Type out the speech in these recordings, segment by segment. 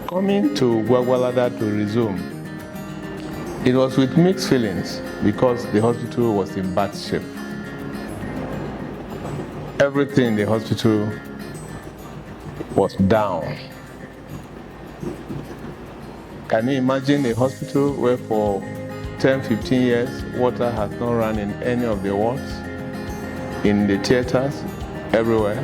Coming to Gwagwalada to resume, it was with mixed feelings because the hospital was in bad shape. Everything in the hospital was down. Can you imagine a hospital where for 10, 15 years, water has not run in any of the wards, in the theaters, everywhere?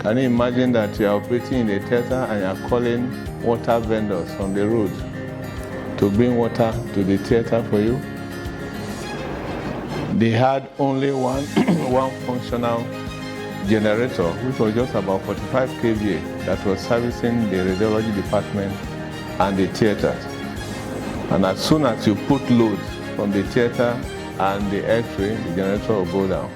Can you imagine that you are operating in a theater and you are calling water vendors from the road to bring water to the theater for you? They had only one functional generator, which was just about 45 kVA, that was servicing the radiology department and the theaters. And as soon as you put load from the theater and the X-ray, the generator will go down.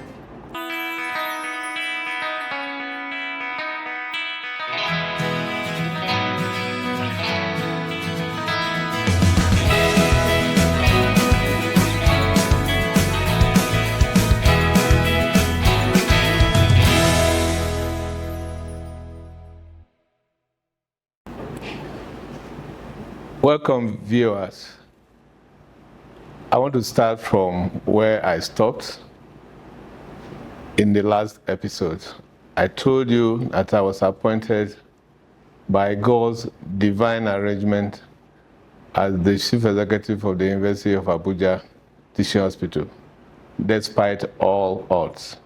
Welcome, viewers. I want to start from where I stopped in the last episode. I told you that I was appointed by God's divine arrangement as the Chief Executive of the University of Abuja Teaching Hospital, despite all odds.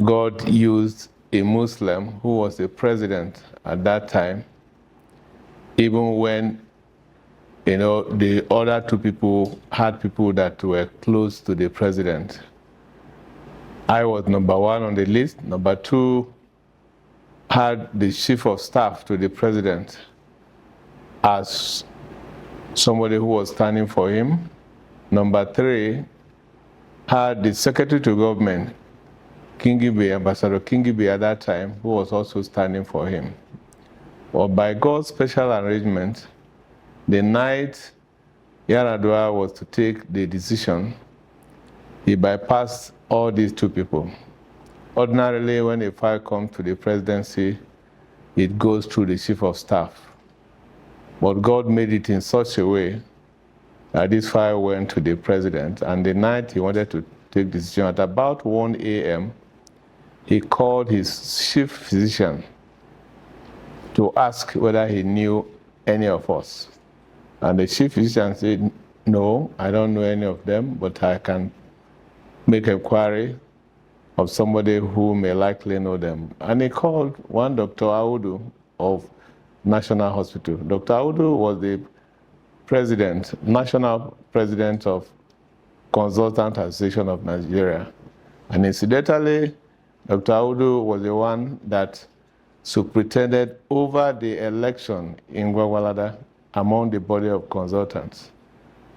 God used a Muslim who was the president at that time, even when the other two people had people that were close to the president. I was number one on the list. Number two had the chief of staff to the president as somebody who was standing for him. Number three had the secretary to government, Ambassador Kingibe at that time, who was also standing for him. But by God's special arrangement, the night Yaradua was to take the decision, he bypassed all these two people. Ordinarily, when a file comes to the presidency, it goes through the chief of staff. But God made it in such a way that this file went to the president, and the night he wanted to take the decision, at about 1 a.m., he called his chief physician to ask whether he knew any of us. And the chief physician said, no, I don't know any of them, but I can make inquiry of somebody who may likely know them. And he called one Dr. Audu of National Hospital. Dr. Audu was the president, national president of Consultant Association of Nigeria. And incidentally, Dr. Audu was the one that superintended over the election in Gwagwalada among the body of consultants.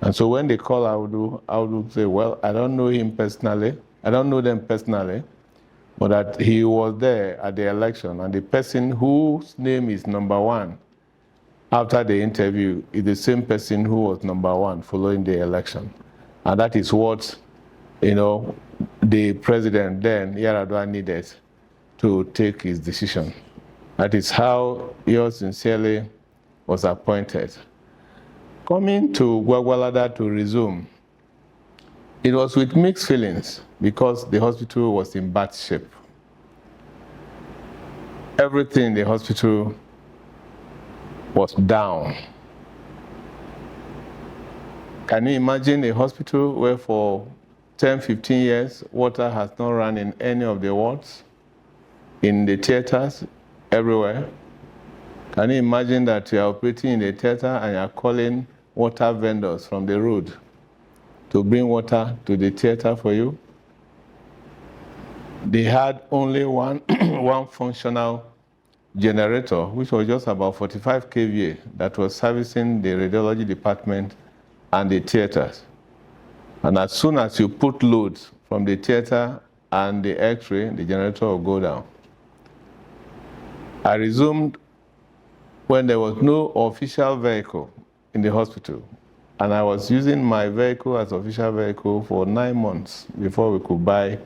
And so when they call Audu say, well, I don't know him personally, I don't know them personally, but that he was there at the election, and the person whose name is number one after the interview is the same person who was number one following the election. And that is what, the president then, Yaradua, needed to take his decision. That is how yours sincerely was appointed. Coming to Gwagwalada to resume, it was with mixed feelings because the hospital was in bad shape. Everything in the hospital was down. Can you imagine a hospital where for 10, 15 years, water has not run in any of the wards, in the theaters, everywhere? Can you imagine that you are operating in a theater and you are calling water vendors from the road to bring water to the theater for you? They had only one functional generator, which was just about 45 kVA, that was servicing the radiology department and the theaters. And as soon as you put loads from the theater and the X-ray, the generator will go down. I resumed when there was no official vehicle in the hospital, and I was using my vehicle as official vehicle for 9 months before we could buy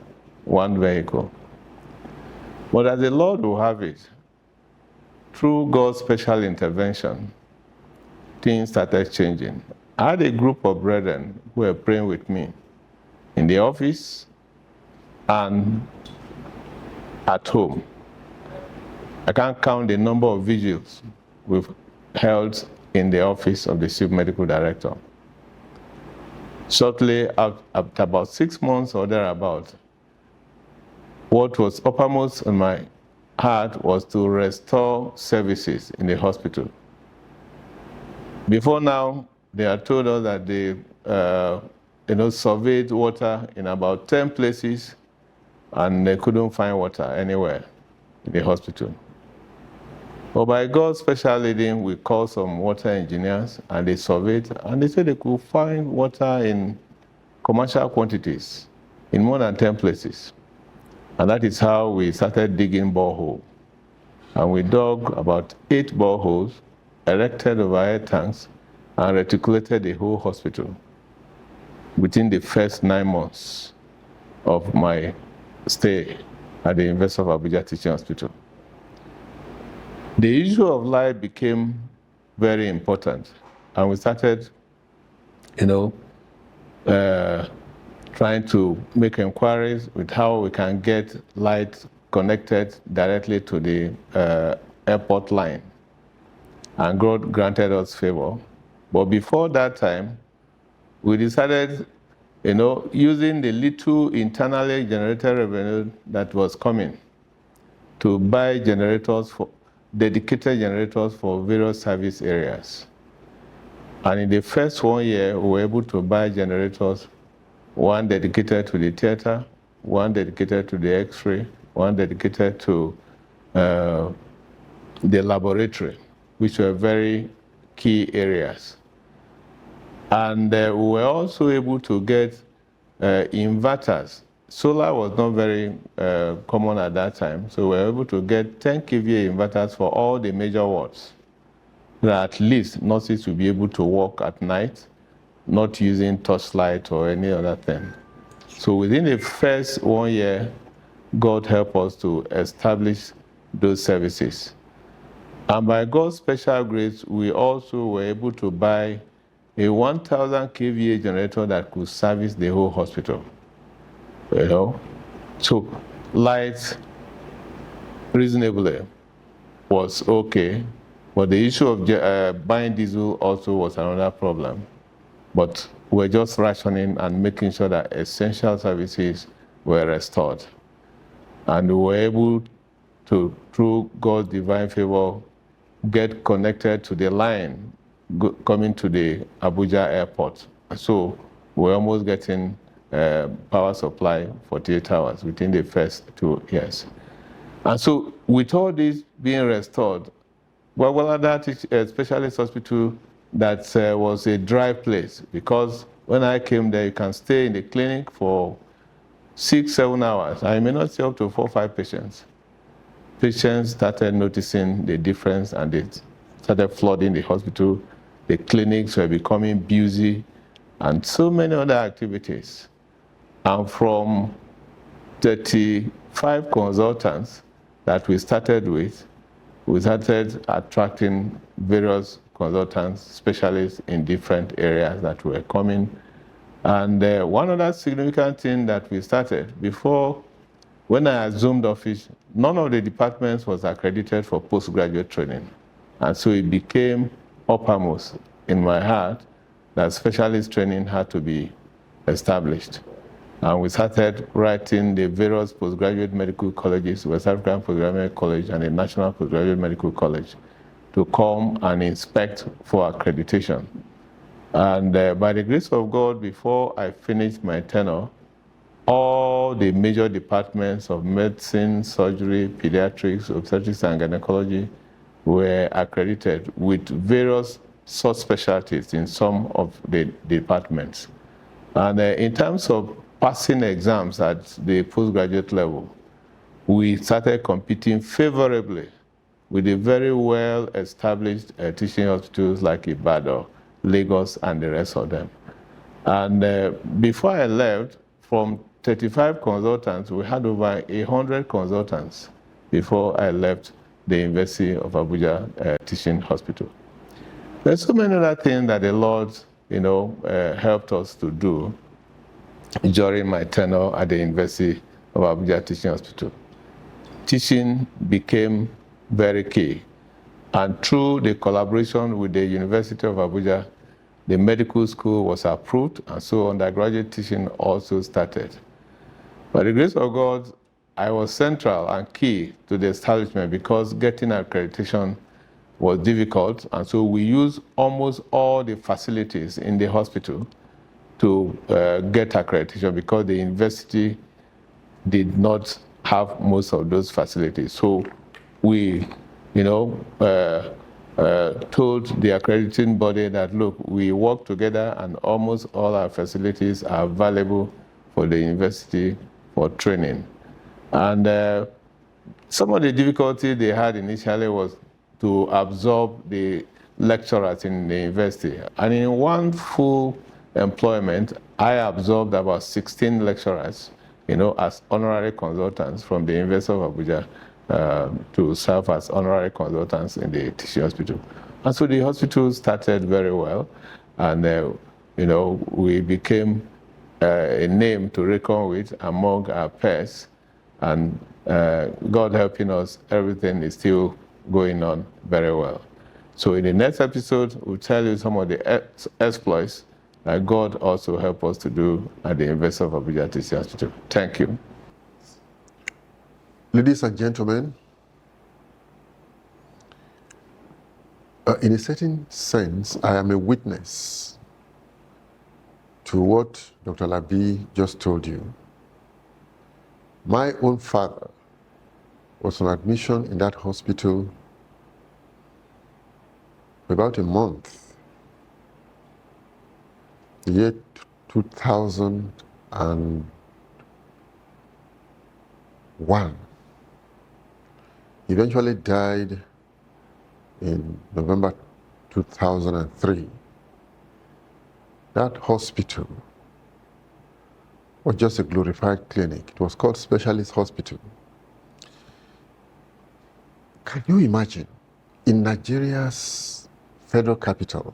one vehicle. But as the Lord will have it, through God's special intervention, things started changing. I had a group of brethren who were praying with me in the office and at home. I can't count the number of vigils we've held in the office of the Chief Medical Director. Shortly after about 6 months or thereabout, what was uppermost in my heart was to restore services in the hospital. Before now, they had told us that they surveyed water in about 10 places and they couldn't find water anywhere in the hospital. But by God's special leading, we called some water engineers and they surveyed and they said they could find water in commercial quantities in more than 10 places. And that is how we started digging boreholes. And we dug about 8 boreholes, erected overhead tanks, and reticulated the whole hospital within the first 9 months of my stay at the University of Abuja Teaching Hospital. The issue of light became very important, and we started, trying to make inquiries with how we can get light connected directly to the airport line. And God granted us favor. But before that time, we decided, using the little internally generated revenue that was coming to buy dedicated generators for various service areas. And in the first 1 year, we were able to buy generators, one dedicated to the theater, one dedicated to the X-ray, one dedicated to the laboratory, which were very key areas. And we were also able to get inverters. Solar was not very common at that time, so we were able to get 10 kVA inverters for all the major wards, that at least nurses will be able to work at night, not using torchlight or any other thing. So within the first 1 year, God helped us to establish those services. And by God's special grace, we also were able to buy a 1,000 kVA generator that could service the whole hospital. So light reasonably was okay, but the issue of buying diesel also was another problem. But we're just rationing and making sure that essential services were restored. And we were able to, through God's divine favor, get connected to the line coming to the Abuja airport. So we're almost getting power supply 48 hours within the first 2 years. And so with all this being restored, Gwagwalada Specialist Hospital, that was a dry place, because when I came there, you can stay in the clinic for 6-7 hours. I may not see up to 4 or 5 patients. Patients started noticing the difference and they started flooding the hospital. The clinics were becoming busy and so many other activities. And from 35 consultants that we started with, we started attracting various consultants, specialists in different areas that were coming. And one other significant thing that we started, before, when I assumed office, none of the departments was accredited for postgraduate training. And so it became uppermost in my heart that specialist training had to be established. And we started writing the various postgraduate medical colleges, West African Postgraduate Medical College and the National Postgraduate Medical College, to come and inspect for accreditation. And by the grace of God, before I finished my tenure, all the major departments of medicine, surgery, pediatrics, obstetrics, and gynecology were accredited with various subspecialties in some of the departments. And in terms of passing exams at the postgraduate level, we started competing favorably with the very well-established teaching hospitals like Ibadan, Lagos, and the rest of them. And before I left, from 35 consultants, we had over 100 consultants before I left the University of Abuja Teaching Hospital. There's so many other things that the Lord, helped us to do during my tenure at the University of Abuja Teaching Hospital. Teaching became very key, and through the collaboration with the University of Abuja, the medical school was approved, and so undergraduate teaching also started. By the grace of God, I was central and key to the establishment because getting accreditation was difficult, and so we used almost all the facilities in the hospital to get accreditation because the university did not have most of those facilities. So we, told the accrediting body that, look, we work together and almost all our facilities are available for the university for training. And some of the difficulty they had initially was to absorb the lecturers in the university. And in one full employment, I absorbed about 16 lecturers, as honorary consultants from the University of Abuja to serve as honorary consultants in the teaching hospital. And so the hospital started very well, and we became a name to reckon with among our peers, and God helping us, everything is still going on very well. So in the next episode, we'll tell you some of the exploits that God also helped us to do at the University of Abuja Teaching Hospital. Thank you. Ladies and gentlemen, in a certain sense, I am a witness to what Dr. Labi just told you. My own father was on admission in that hospital for about a month, the year 2001. He eventually died in November 2003. That hospital was just a glorified clinic. It was called Specialist Hospital. Can you imagine, in Nigeria's federal capital,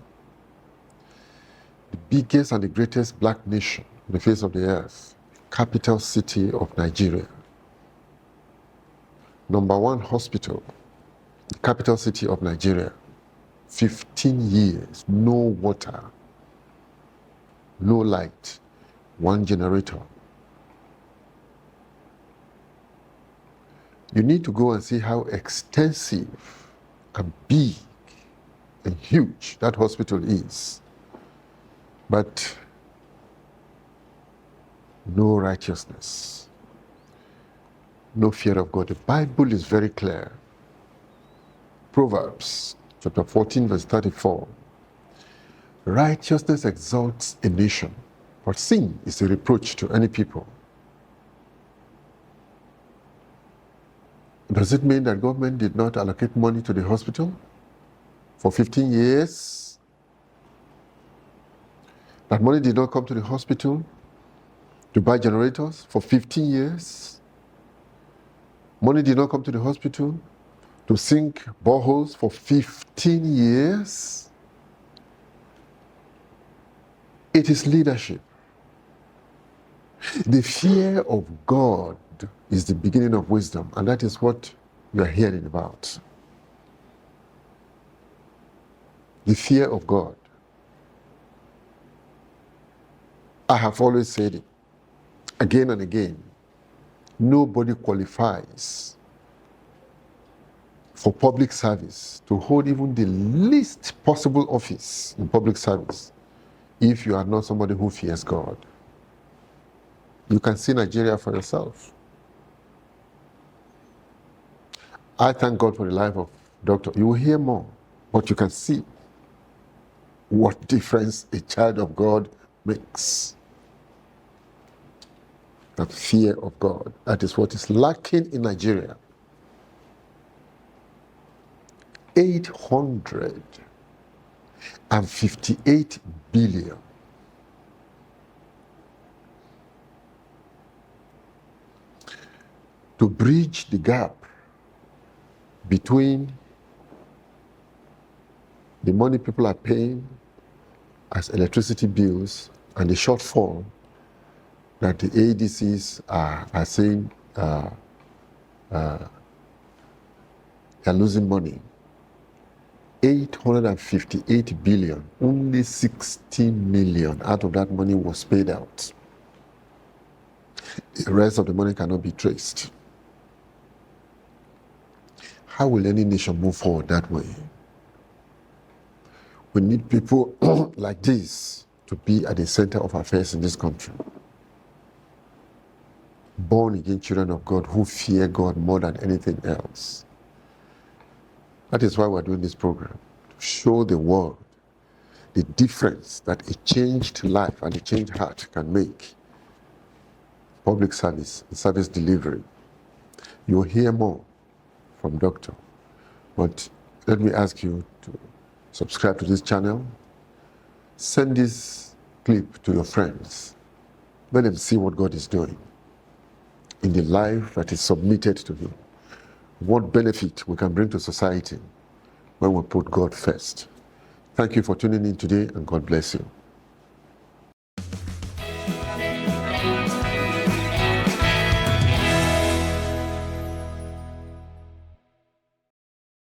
the biggest and the greatest black nation on the face of the earth, capital city of Nigeria, #1 hospital, the capital city of Nigeria, 15 years, no water, no light, 1 generator. You need to go and see how extensive and big and huge that hospital is. But no righteousness, no fear of God. The Bible is very clear. Proverbs chapter 14, verse 34. Righteousness exalts a nation, but sin is a reproach to any people. Does it mean that government did not allocate money to the hospital for 15 years? That money did not come to the hospital to buy generators for 15 years? Money did not come to the hospital to sink boreholes for 15 years? It is leadership. The fear of God is the beginning of wisdom, and that is what we are hearing about. The fear of God. I have always said it, again and again, nobody qualifies for public service to hold even the least possible office in public service if you are not somebody who fears God. You can see Nigeria for yourself. I thank God for the life of Doctor. You will hear more, but you can see what difference a child of God makes. The fear of God. That is what is lacking in Nigeria. 858 billion. To bridge the gap between the money people are paying as electricity bills and the shortfall that the ADCs are saying they're losing money. 858 billion, only 60 million out of that money was paid out. The rest of the money cannot be traced. How will any nation move forward that way? We need people like this to be at the center of affairs in this country. Born again children of God who fear God more than anything else. That is why we're doing this program, to show the world the difference that a changed life and a changed heart can make. Public service, service delivery. You'll hear more from Doctor. But let me ask you to subscribe to this channel. Send this clip to your friends. Let them see what God is doing in the life that is submitted to Him. What benefit we can bring to society when we put God first. Thank you for tuning in today, and God bless you.